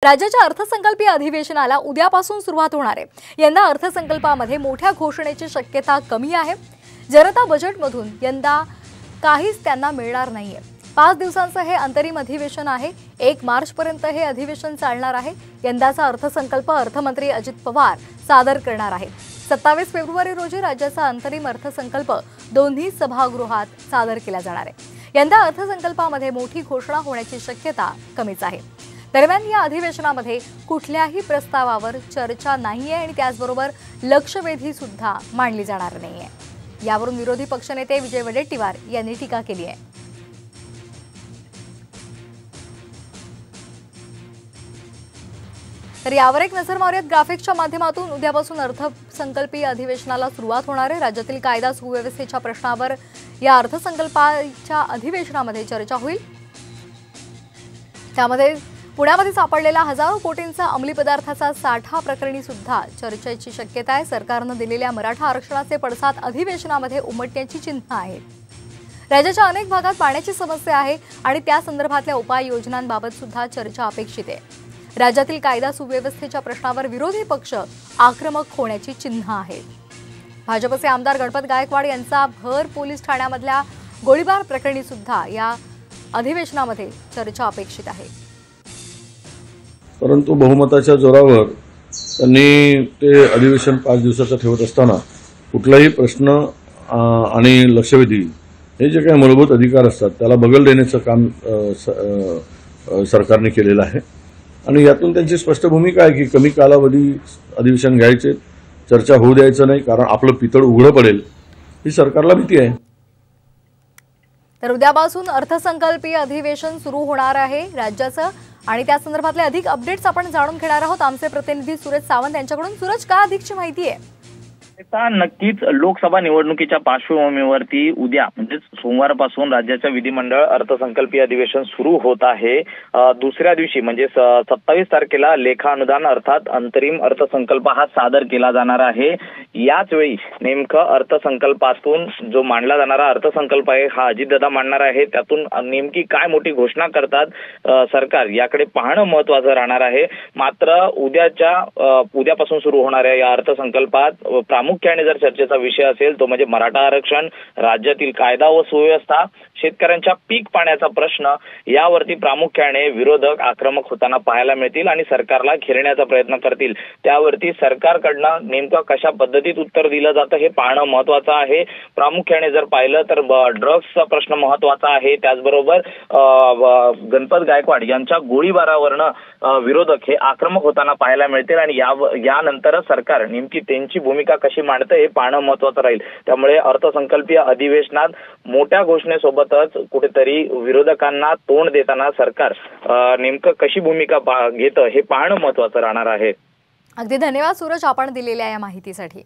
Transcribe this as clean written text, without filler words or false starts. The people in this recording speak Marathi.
राज्याच्या अर्थसंकल्पीय अधिवेशनाला उद्यापासून सुरुवात होणार आहे। यंदा अर्थसंकल्पामध्ये मोठ्या घोषणेची शक्यता कमी आहे। जनता बजेटमधून यंदा काहीच त्यांना मिळणार नाहीये। 5 दिवसांचं हे अंतरिम अधिवेशन आहे। 1 मार्च पर्यंत हे अधिवेशन चालणार आहे। यंदाचा अर्थसंकल्प अर्थमंत्री अजित पवार सादर करणार आहेत। 27 फेब्रुवारी रोजी राज्याचा अंतरिम अर्थसंकल्प दोन्ही सभागृहात सादर केला जाणार आहे। यंदा अर्थसंकल्पामध्ये मोठी घोषणा होण्याची शक्यता कमीच आहे। दरम्यान या अधिवेशनामध्ये कुठल्याही प्रस्तावावर चर्चा नाहीये आणि त्याचबरोबर लक्षवेधी सुद्धा मांडली जाणार नाहीये। यावरून विरोधी पक्षनेते विजय वडेट्टीवार यांनी टीका केली आहे। तर यावर एक नजर मारूयात। ग्राफिक्सच्या माध्यमातून उद्यापासून अर्थसंकल्पीय अधिवेशनाला सुरुवात होणार आहे। राज्यातील कायदा सुव्यवस्थेच्या प्रश्नावर या अर्थसंकल्पाच्या अधिवेशनामध्ये चर्चा होईल। त्यामध्ये पुण्यामध्ये सापडलेला हजारो कोटींचा अंमली पदार्थाचा साठा प्रकरणी सुद्धा चर्चेची शक्यता आहे। सरकारने दिलेल्या मराठा आरक्षणाचे पडसाद अधिवेशनामध्ये उमटण्याची चिन्ह आहेत। राज्याच्या अनेक भागात पाण्याची समस्या आहे आणि त्या संदर्भातल्या उपाययोजनांबाबत सुद्धा चर्चा अपेक्षित आहे। राज्यातील कायदा सुव्यवस्थेच्या प्रश्नावर विरोधी पक्ष आक्रमक होण्याची चिन्ह आहेत। भाजपचे आमदार गणपत गायकवाड यांचा भर पोलीस ठाण्यामधल्या गोळीबार प्रकरणी सुद्धा या अधिवेशनामध्ये चर्चा अपेक्षित आहे। परंतु बहुमताच्या जोरावर त्यांनी ते अधिवेशन 5 दिवसाचं ठेवत असताना कुठलाही प्रश्न आणि लक्षवेधी हे जे काही मूलभूत अधिकार असतात त्याला बगल देण्याचं काम सरकारने केलेलं आहे आणि यातून त्यांची स्पष्ट भूमिका आहे की कमी कालावधी अधिवेशन घ्यायचे, चर्चा होऊ द्यायचं नाही, कारण आपलं पितळ उघडं पडेल ही सरकारला भीती आहे। तर उद्यापासून अर्थसंकल्पीय अधिवेशन सुरू होणार आहे राज्याचं आणि त्या संदर्भातले अधिक अपडेट्स आपण जाणून घेणार आहोत। आमचे प्रतिनिधी सूरज सावंत यांच्याकडून। सूरज, काय अधिकची माहिती आहे? नक्कीच लोकसभा निवडणुकीच्या पार्श्वभूमीवरती उद्या म्हणजे सोमवारपासून राज्याच्या विधिमंडळ अर्थसंकल्पीय अधिवेशन सुरू होत आहे। दुसऱ्या दिवशी म्हणजे 27 तारखेला लेखा अनुदान अर्थात अंतरिम अर्थसंकल्प हा सादर केला जाणार आहे। याच वेळी नेमकं अर्थसंकल्पातून जो मांडला जाणारा अर्थसंकल्प आहे हा अजितदादा मांडणार आहे। त्यातून नेमकी काय मोठी घोषणा करतात सरकार याकडे पाहणं महत्त्वाचं राहणार आहे। मात्र उद्यापासून सुरू होणाऱ्या या अर्थसंकल्पात प्रामुख्याने जर चर्चेचा विषय असेल तो म्हणजे मराठा आरक्षण, राज्यातील कायदा व सुव्यवस्था, शेतकऱ्यांच्या पीक पाण्याचा प्रश्न यावरती प्रामुख्याने विरोधक आक्रमक होताना पाहायला मिळतील आणि सरकारला घेरण्याचा प्रयत्न करतील। त्यावरती सरकारकडनं नेमकं कशा पद्धतीत उत्तर दिलं जातं हे पाहणं महत्त्वाचं आहे। प्रामुख्याने जर पाहिलं तर ड्रग्सचा प्रश्न महत्त्वाचा आहे। त्याचबरोबर गणपत गायकवाड यांच्या गोळीबारावरनं विरोधक हे आक्रमक होताना पाहायला मिळतील आणि यानंतर सरकार नेमकी त्यांची भूमिका कशी मांडतं हे पाहणं महत्त्वाचं राहील। त्यामुळे अर्थसंकल्पीय अधिवेशनात मोठ्या घोषणेसोबतच कुठेतरी विरोधकांना तोंड देताना सरकार नेमकं कशी भूमिका घेतं हे पाहणं महत्त्वाचं राहणार आहे। अगदी धन्यवाद सूरज, आपण दिलेल्या या माहितीसाठी।